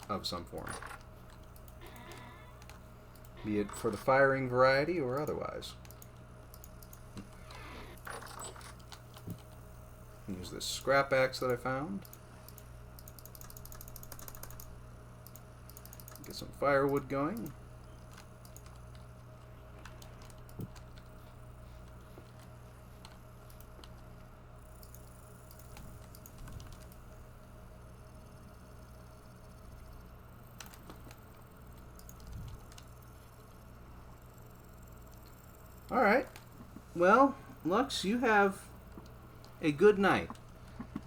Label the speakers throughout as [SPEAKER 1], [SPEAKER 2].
[SPEAKER 1] of some form. Be it for the firing variety or otherwise. Use this scrap axe that I found. Get some firewood going. Alright. Well, Lux, you have a good night.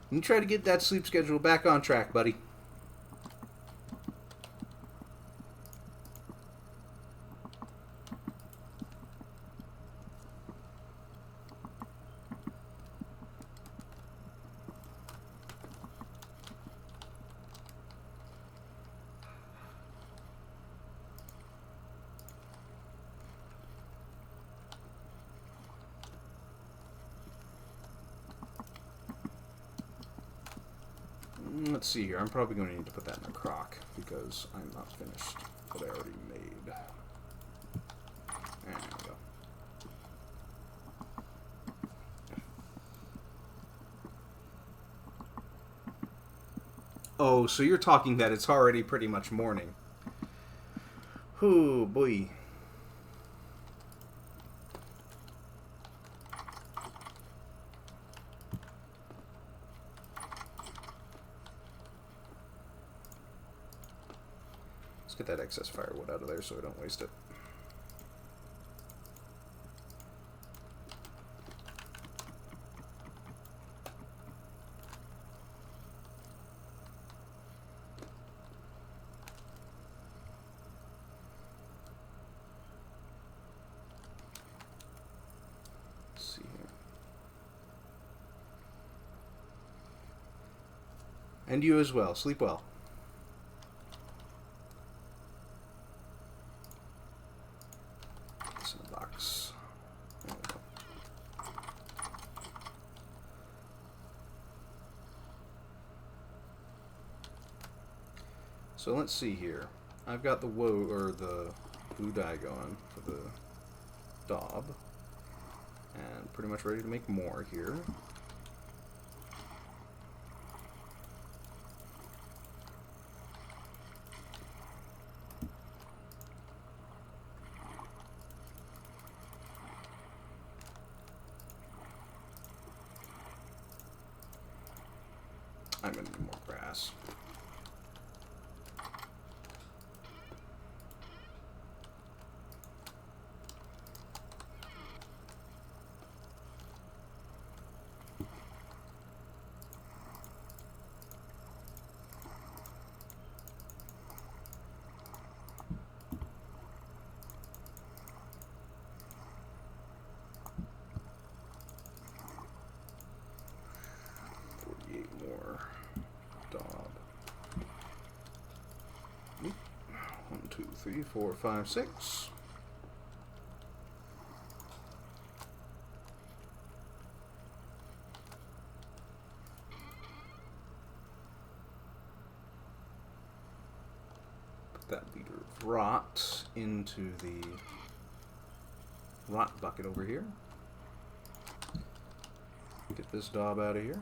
[SPEAKER 1] You try to get that sleep schedule back on track, buddy. Let's see here. I'm probably going to need to put that in a crock because I'm not finished what I already made. There we go. Oh, so you're talking that it's already pretty much morning. Oh, boy. Get that excess firewood out of there so I don't waste it. Let's see here. And you as well. Sleep well. So let's see here. I've got the the blue dye going for the daub, and pretty much ready to make more here. I'm gonna need more grass. More daub. 1, 2, 3, 4, 5, 6. Put that liter of rot into the rot bucket over here. Get this daub out of here.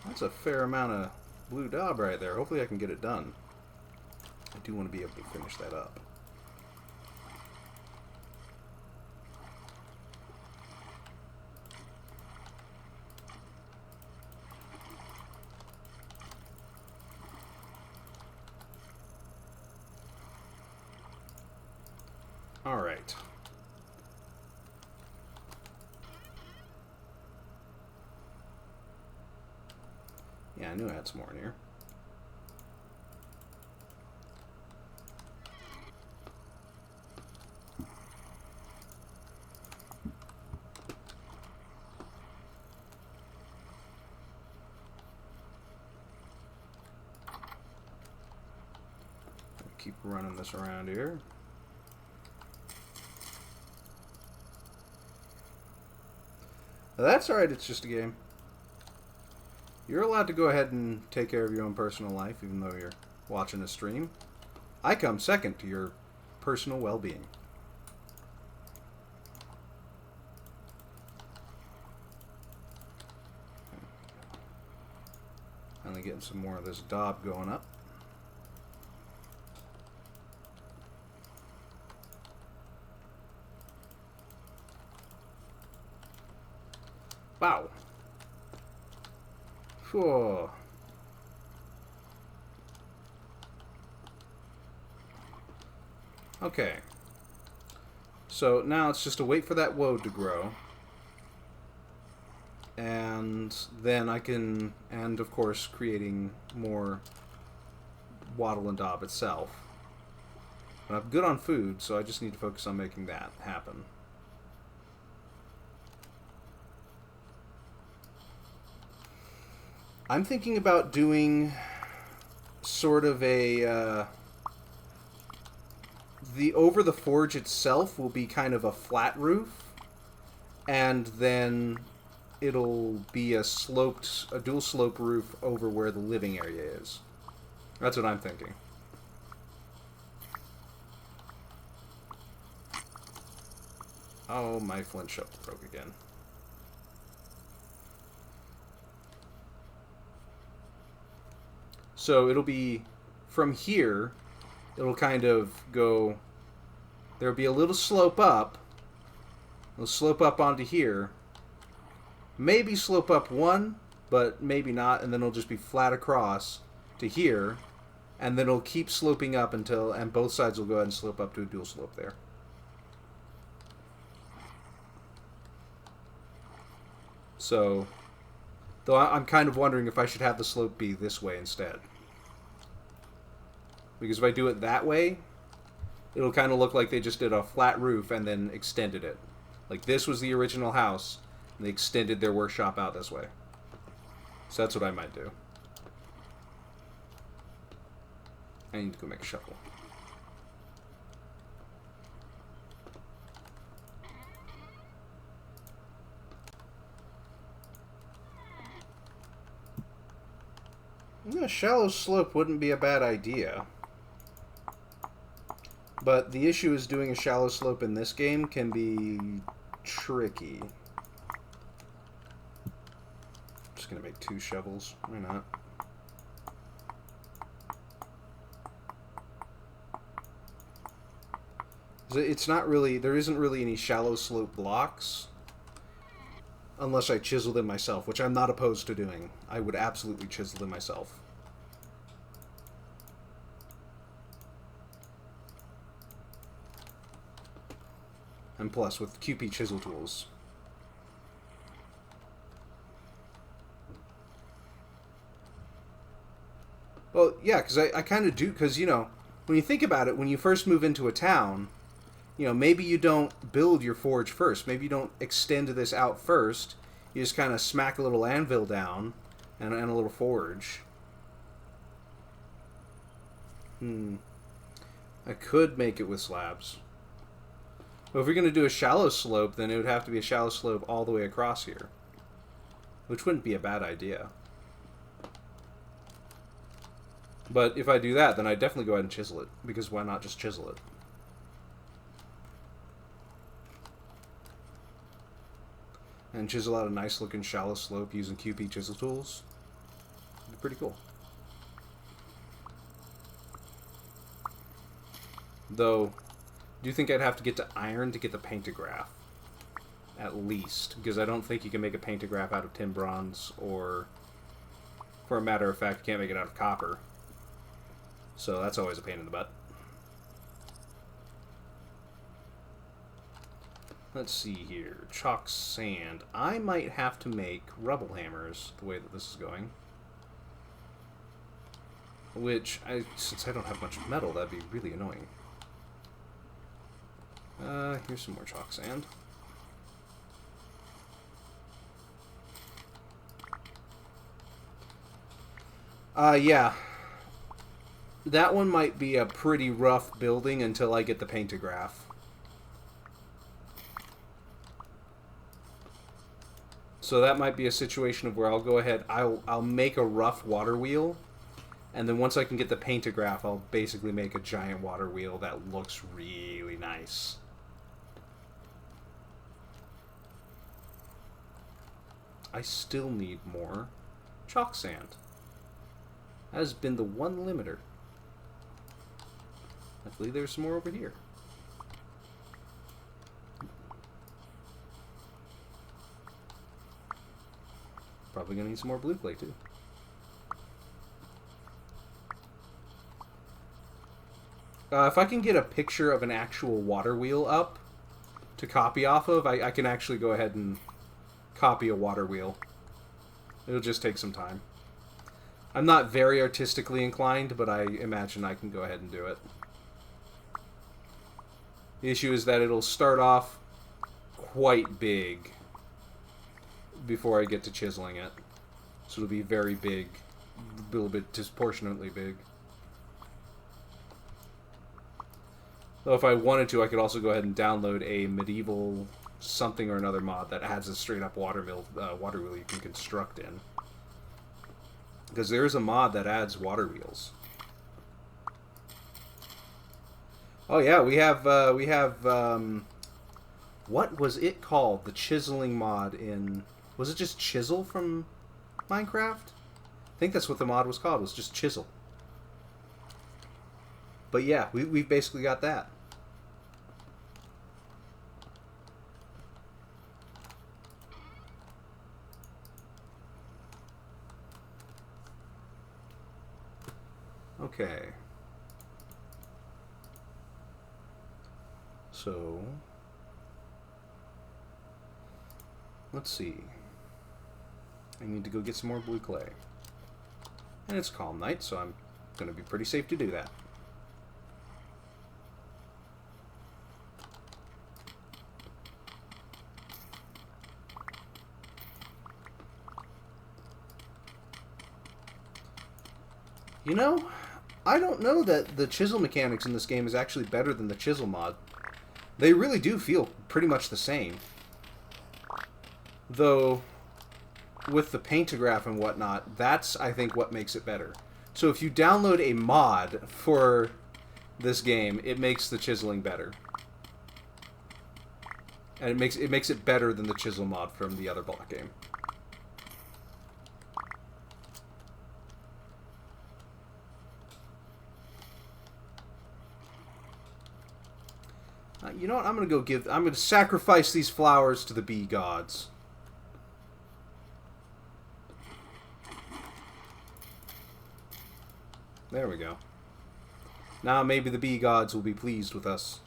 [SPEAKER 1] That's a fair amount of blue daub right there. Hopefully I can get it done. I do want to be able to finish that up. All right. Yeah, I knew I had some more in here. Keep running this around here. That's alright, it's just a game. You're allowed to go ahead and take care of your own personal life, even though you're watching a stream. I come second to your personal well-being. Finally getting some more of this daub going up. Wow. Whew. Okay. So now it's just to wait for that woad to grow. And then I can, and of course creating more wattle and daub itself. But I'm good on food, so I just need to focus on making that happen. I'm thinking about doing sort of a, over the forge itself will be kind of a flat roof, and then it'll be a dual slope roof over where the living area is. That's what I'm thinking. Oh, my flint shovel broke again. So it'll be from here, it'll kind of go, there'll be a little slope up. It'll slope up onto here. Maybe slope up one, but maybe not, and then it'll just be flat across to here, and then it'll keep sloping up until, and both sides will go ahead and slope up to a dual slope there. So, though I'm kind of wondering if I should have the slope be this way instead. Because if I do it that way, it'll kind of look like they just did a flat roof and then extended it. Like this was the original house, and they extended their workshop out this way. So that's what I might do. I need to go make a shovel. A shallow slope wouldn't be a bad idea. But the issue is doing a shallow slope in this game can be tricky. I'm just going to make 2 shovels. Why not? It's not really... There isn't really any shallow slope blocks. Unless I chisel them myself, which I'm not opposed to doing. I would absolutely chisel them myself. And plus, with QP chisel tools. Well, yeah, because I kind of do, because, you know, when you think about it, when you first move into a town, you know, maybe you don't build your forge first. Maybe you don't extend this out first. You just kind of smack a little anvil down and a little forge. I could make it with slabs. But if we're going to do a shallow slope, then it would have to be a shallow slope all the way across here. Which wouldn't be a bad idea. But if I do that, then I'd definitely go ahead and chisel it. Because why not just chisel it? And chisel out a nice looking shallow slope using QP chisel tools. It'd be pretty cool. Though, do you think I'd have to get to iron to get the paintograph? At least. Because I don't think you can make a paintograph out of tin bronze, or, for a matter of fact, you can't make it out of copper. So that's always a pain in the butt. Let's see here. Chalk sand. I might have to make rubble hammers the way that this is going. Which, since I don't have much metal, that'd be really annoying. Here's some more chalk sand. Yeah. That one might be a pretty rough building until I get the paintograph. So that might be a situation of where I'll go ahead, I'll make a rough water wheel, and then once I can get the pantograph, I'll basically make a giant water wheel that looks really nice. I still need more chalk sand. That has been the one limiter. Hopefully there's some more over here. Probably gonna need some more blue clay too. If I can get a picture of an actual water wheel up to copy off of, I can actually go ahead and copy a water wheel. It'll just take some time. I'm not very artistically inclined, but I imagine I can go ahead and do it. The issue is that it'll start off quite big before I get to chiseling it. So it'll be very big, a little bit disproportionately big. Though if I wanted to, I could also go ahead and download a medieval something or another mod that adds a straight up water wheel you can construct in. Because there is a mod that adds water wheels. Oh yeah, we have what was it called? The chiseling mod in, was it just Chisel from Minecraft? I think that's what the mod was called, was just Chisel. But yeah, we've basically got that. Okay. So, let's see. I need to go get some more blue clay. And it's calm night, so I'm going to be pretty safe to do that. You know, I don't know that the chisel mechanics in this game is actually better than the chisel mod. They really do feel pretty much the same. Though, with the pantograph and whatnot, that's, I think, what makes it better. So if you download a mod for this game, it makes the chiseling better. And it makes it better than the chisel mod from the other block game. You know what? I'm going to sacrifice these flowers to the bee gods. There we go. Now maybe the bee gods will be pleased with us.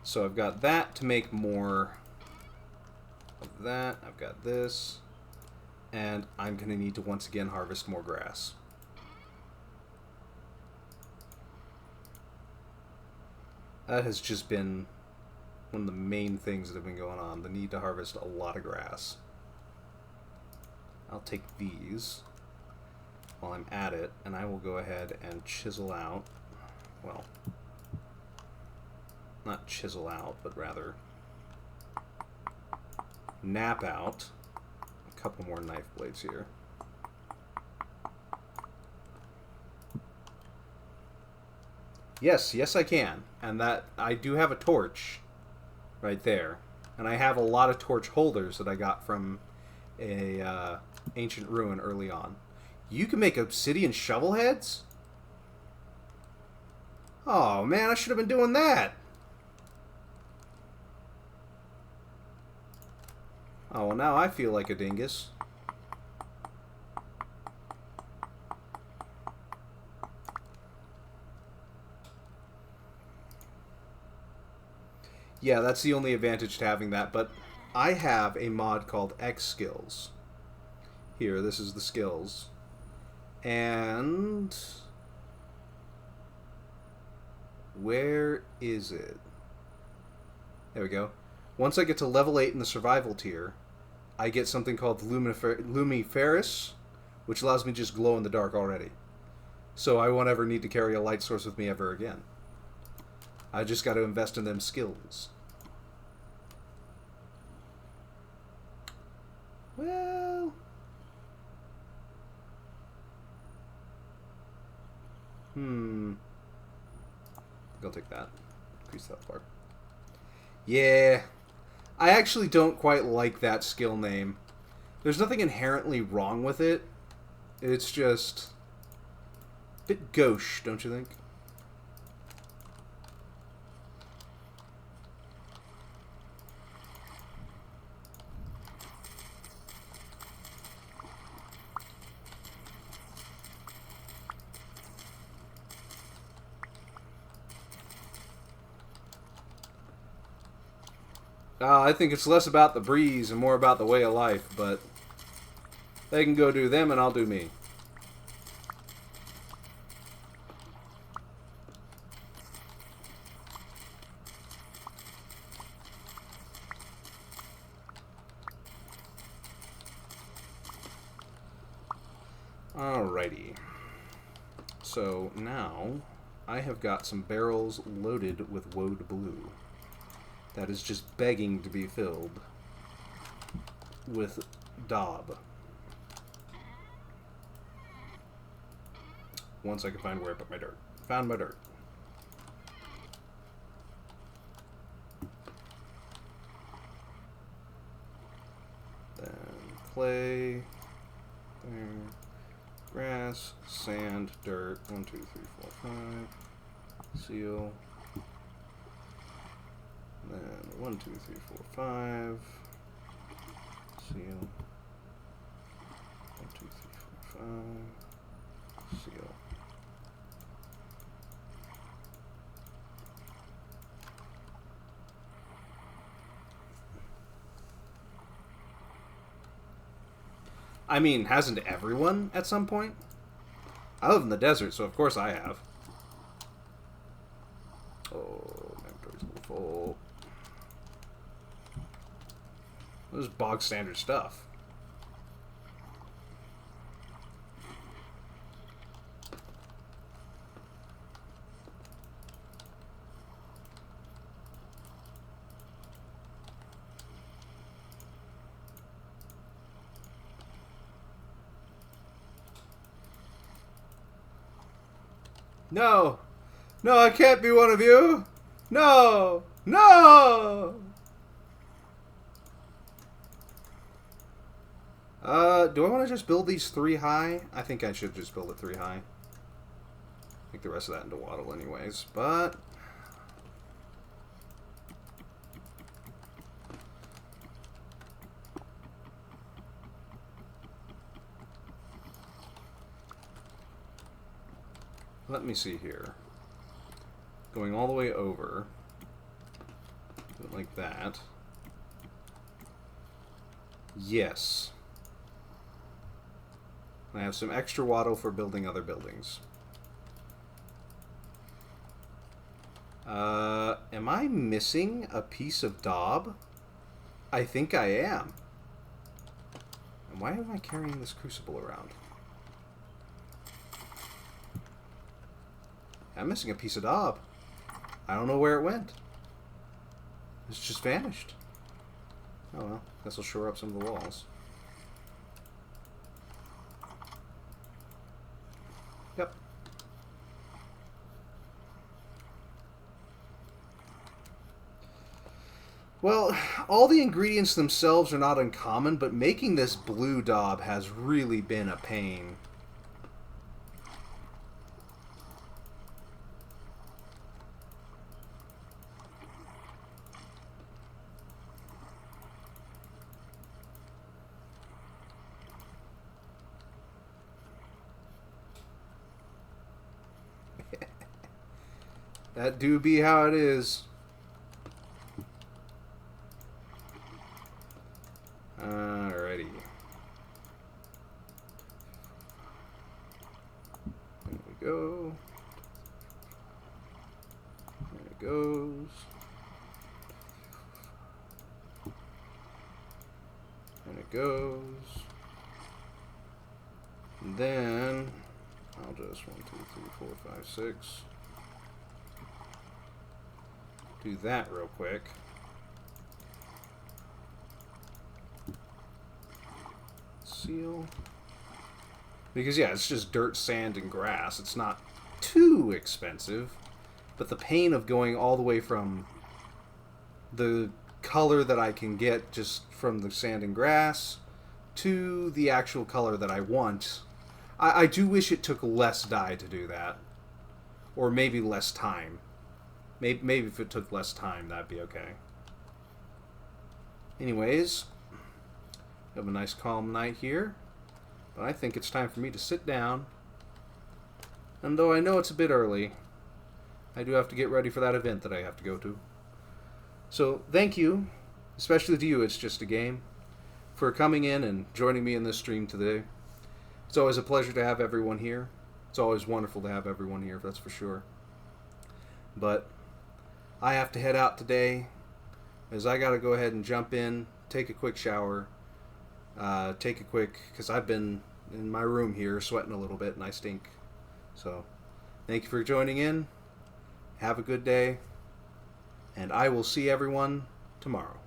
[SPEAKER 1] So I've got that to make more of that. I've got this. And I'm going to need to once again harvest more grass. That has just been one of the main things that have been going on. The need to harvest a lot of grass. I'll take these while I'm at it, and I will go ahead and chisel out, well, not chisel out, but rather nap out a couple more knife blades here. Yes, I can. And that, I do have a torch right there. And I have a lot of torch holders that I got from a ancient ruin early on. You can make obsidian shovel heads? Oh man, I should have been doing that. Oh, well now I feel like a dingus. Yeah, that's the only advantage to having that, but I have a mod called X Skills. Here, this is the skills. And where is it? There we go. Once I get to level 8 in the survival tier, I get something called Lumiferous, which allows me to just glow in the dark already. So I won't ever need to carry a light source with me ever again. I just got to invest in them skills. Well... I'll take that. Increase that part. Yeah. I actually don't quite like that skill name. There's nothing inherently wrong with it. It's just... a bit gauche, don't you think? I think it's less about the breeze and more about the way of life, but they can go do them and I'll do me. Alrighty. So now I have got some barrels loaded with woad blue. That is just begging to be filled with daub. Once I can find where I put my dirt. Found my dirt. Then clay. There. Grass, sand, dirt. 1, 2, 3, 4, 5. Seal. Then 1, 2, 3, 4, 5. Seal. 1, 2, 3, 4, 5. Seal. I mean, hasn't everyone at some point? I live in the desert, so of course I have. Oh, my inventory's a little full. This is bog standard stuff. No! No, I can't be one of you! No! No! Do I want to just build these 3 high? I think I should just build it 3 high. Make the rest of that into wattle anyways, but... let me see here. Going all the way over. Do it like that. Yes. I have some extra wattle for building other buildings. Am I missing a piece of daub? I think I am. And why am I carrying this crucible around? I'm missing a piece of daub. I don't know where it went. It's just vanished. Oh well, guess I'll shore up some of the walls. Yep. Well, all the ingredients themselves are not uncommon, but making this blue daub has really been a pain. That do be how it is. Alrighty. There we go. There it goes. And it goes. And then I'll just 1, 2, 3, 4, 5, 6. Do that real quick. steel. Because, yeah, it's just dirt, sand, and grass. It's not too expensive. But the pain of going all the way from the color that I can get just from the sand and grass to the actual color that I want. I do wish it took less dye to do that. Or maybe less time. Maybe if it took less time, that'd be okay. Anyways, have a nice calm night here. But I think it's time for me to sit down. And though I know it's a bit early, I do have to get ready for that event that I have to go to. So thank you, especially to you, It's Just a Game, for coming in and joining me in this stream today. It's always a pleasure to have everyone here. It's always wonderful to have everyone here, that's for sure. But I have to head out today, as I got to go ahead and jump in, take a quick shower, because I've been in my room here sweating a little bit and I stink. So thank you for joining in. Have a good day. And I will see everyone tomorrow.